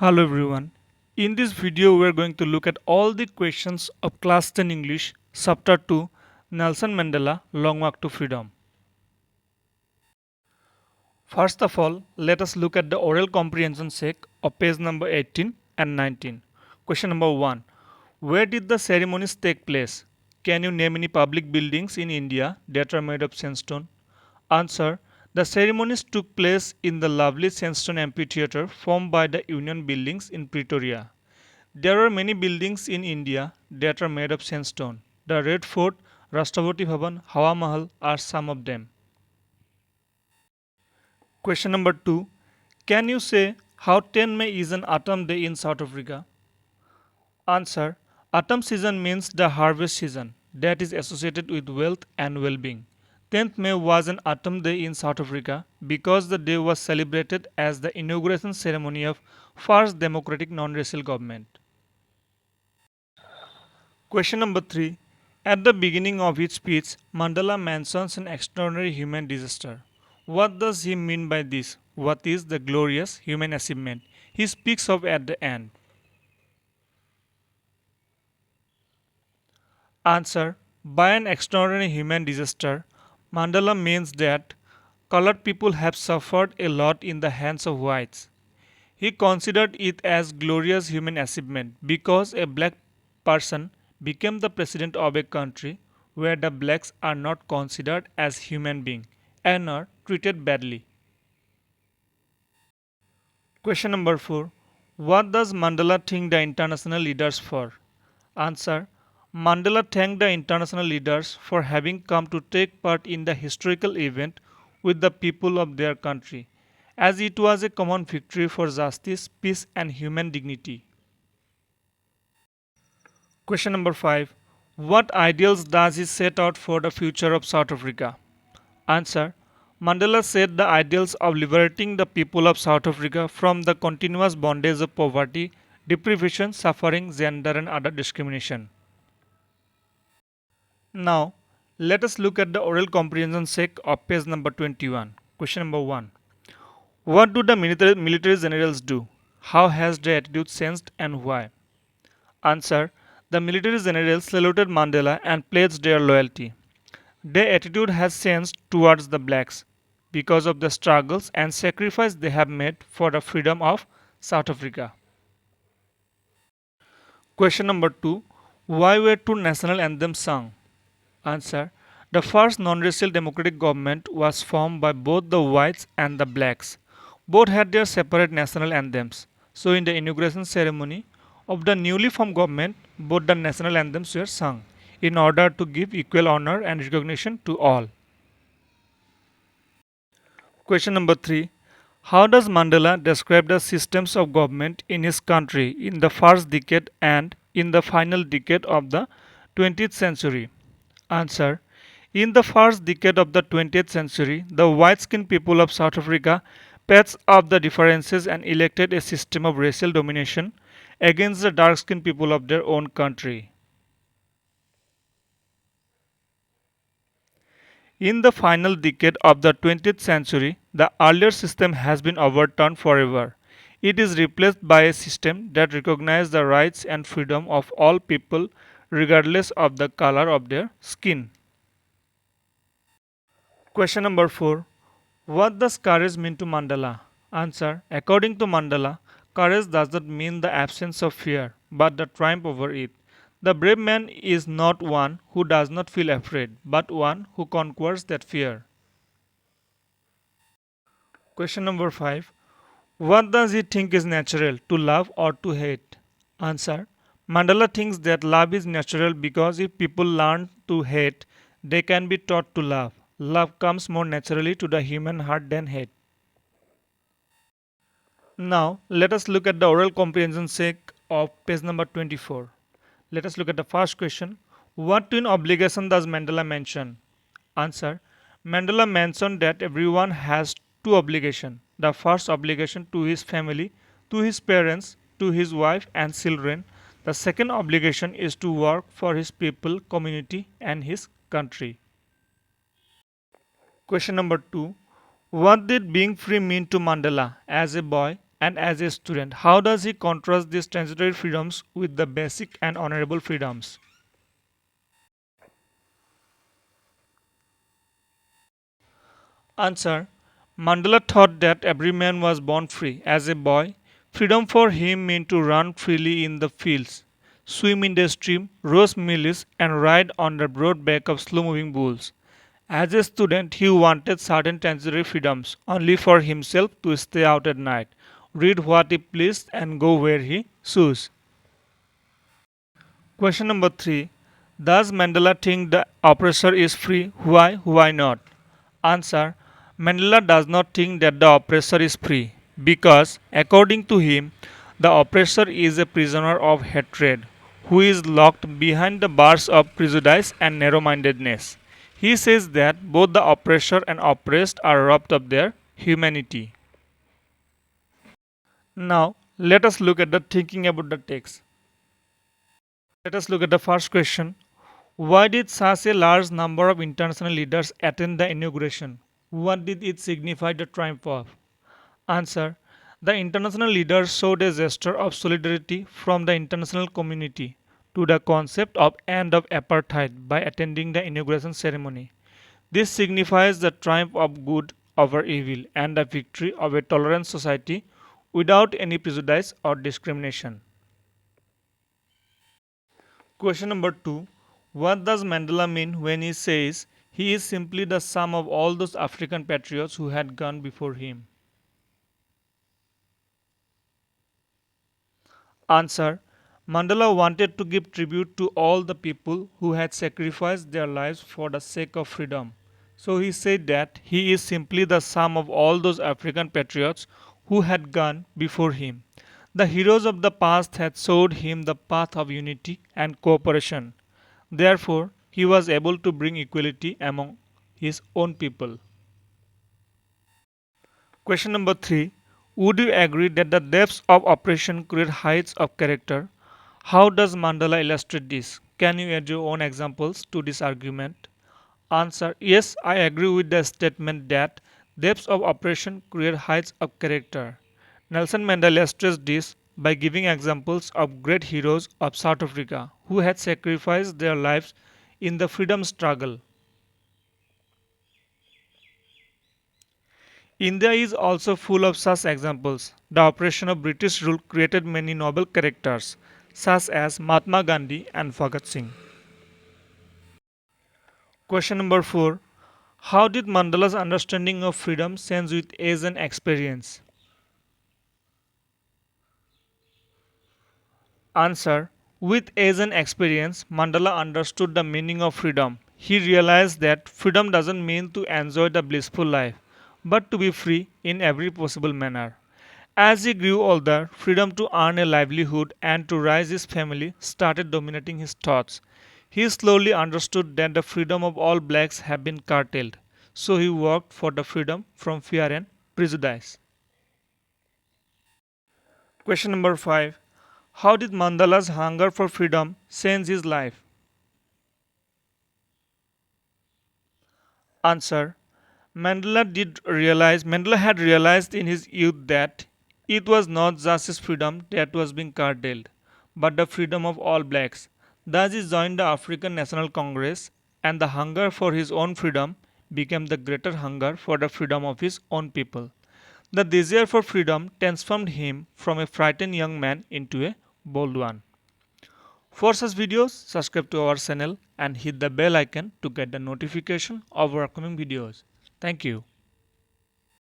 Hello everyone. In this video we are going to look at all the questions of class 10 English chapter 2 Nelson Mandela Long Walk to Freedom. First of all, let us look at the oral comprehension sec of page number 18 and 19. Question number 1. Where did the ceremonies take place? Can you name any public buildings in India that are made of sandstone? Answer. The ceremonies took place in the lovely sandstone amphitheatre formed by the Union Buildings in Pretoria. There are many buildings in India that are made of sandstone. The Red Fort, Rashtrapati Bhavan, Hawa Mahal are some of them. Question number 2. Can you say how 10 May is an autumn day in South Africa? Answer. Autumn season means the harvest season that is associated with wealth and well-being. 10th May was an autumn day in South Africa because the day was celebrated as the inauguration ceremony of first democratic non-racial government. Question number 3. At the beginning of his speech, Mandela mentions an extraordinary human disaster. What does he mean by this? What is the glorious human achievement he speaks of at the end? Answer. By an extraordinary human disaster, Mandela means that colored people have suffered a lot in the hands of whites. He considered it as glorious human achievement because a black person became the president of a country where the blacks are not considered as human beings and are treated badly. Question number 4. What does Mandela thank the international leaders for? Answer. Mandela thanked the international leaders for having come to take part in the historical event with the people of their country, as it was a common victory for justice, peace, and human dignity. Question number 5. What ideals does he set out for the future of South Africa? Answer. Mandela set the ideals of liberating the people of South Africa from the continuous bondage of poverty, deprivation, suffering, gender, and other discrimination. Now, let us look at the oral comprehension sec of page number 21. Question number 1. What do the military generals do? How has their attitude changed and why? Answer. The military generals saluted Mandela and pledged their loyalty. Their attitude has changed towards the blacks because of the struggles and sacrifice they have made for the freedom of South Africa. Question number 2. Why were two national anthems sung? Answer. The first non-racial democratic government was formed by both the whites and the blacks. Both had their separate national anthems. So in the inauguration ceremony of the newly formed government, both the national anthems were sung in order to give equal honor and recognition to all. Question number 3. How does Mandela describe the systems of government in his country in the first decade and in the final decade of the 20th century? Answer. In the first decade of the 20th century, the white-skinned people of South Africa patched up the differences and elected a system of racial domination against the dark-skinned people of their own country. In the final decade of the 20th century, the earlier system has been overturned forever. It is replaced by a system that recognizes the rights and freedom of all people regardless of the color of their skin. Question number 4. What does courage mean to Mandela? Answer. According to Mandela, courage does not mean the absence of fear, but the triumph over it. The brave man is not one who does not feel afraid, but one who conquers that fear. Question number 5. What does he think is natural, to love or to hate? Answer. Mandela thinks that love is natural because if people learn to hate, they can be taught to love. Love comes more naturally to the human heart than hate. Now, let us look at the oral comprehension sec of page number 24. Let us look at the first question. What twin obligation does Mandela mention? Answer. Mandela mentioned that everyone has two obligations. The first obligation to his family, to his parents, to his wife and children. The second obligation is to work for his people, community and his country. Question number 2. What did being free mean to Mandela as a boy and as a student, how does he contrast these transitory freedoms with the basic and honorable freedoms? Answer. Mandela thought that every man was born free. As a boy, freedom for him meant to run freely in the fields, swim in the stream, roast mealies, and ride on the broad back of slow moving bulls. As a student, he wanted certain transitory freedoms only for himself to stay out at night, read what he pleased, and go where he chose. Question number 3. Does Mandela think the oppressor is free? Why? Why not? Answer. Mandela does not think that the oppressor is free because, according to him, the oppressor is a prisoner of hatred who is locked behind the bars of prejudice and narrow mindedness. He says that both the oppressor and oppressed are robbed of their humanity. Now, let us look at the thinking about the text. Let us look at the first question. Why did such a large number of international leaders attend the inauguration? What did it signify the triumph of? Answer. The international leaders showed a gesture of solidarity from the international community to the concept of end of apartheid by attending the inauguration ceremony. This signifies the triumph of good over evil and the victory of a tolerant society without any prejudice or discrimination. Question number 2. What does Mandela mean when he says he is simply the sum of all those African patriots who had gone before him? Answer. Mandela wanted to give tribute to all the people who had sacrificed their lives for the sake of freedom. So he said that he is simply the sum of all those African patriots who had gone before him. The heroes of the past had showed him the path of unity and cooperation. Therefore, he was able to bring equality among his own people. Question number 3. Would you agree that the depths of oppression create heights of character? How does Mandela illustrate this? Can you add your own examples to this argument? Answer. Yes, I agree with the statement that depths of oppression create heights of character. Nelson Mandela stressed this by giving examples of great heroes of South Africa who had sacrificed their lives in the freedom struggle. India is also full of such examples. The operation of British rule created many noble characters, such as Mahatma Gandhi and Bhagat Singh. Question number 4. How did Mandela's understanding of freedom change with age and experience? Answer. With age and experience, Mandela understood the meaning of freedom. He realized that freedom doesn't mean to enjoy the blissful life, but to be free in every possible manner. As he grew older, freedom to earn a livelihood and to raise his family started dominating his thoughts. He slowly understood that the freedom of all blacks had been curtailed, so he worked for the freedom from fear and prejudice. Question number 5. How did Mandela's hunger for freedom change his life? Answer. Mandela had realized in his youth that it was not just his freedom that was being curtailed, but the freedom of all blacks. Thus he joined the African National Congress, and the hunger for his own freedom became the greater hunger for the freedom of his own people. The desire for freedom transformed him from a frightened young man into a bold one. For such videos, subscribe to our channel and hit the bell icon to get the notification of our upcoming videos. Thank you.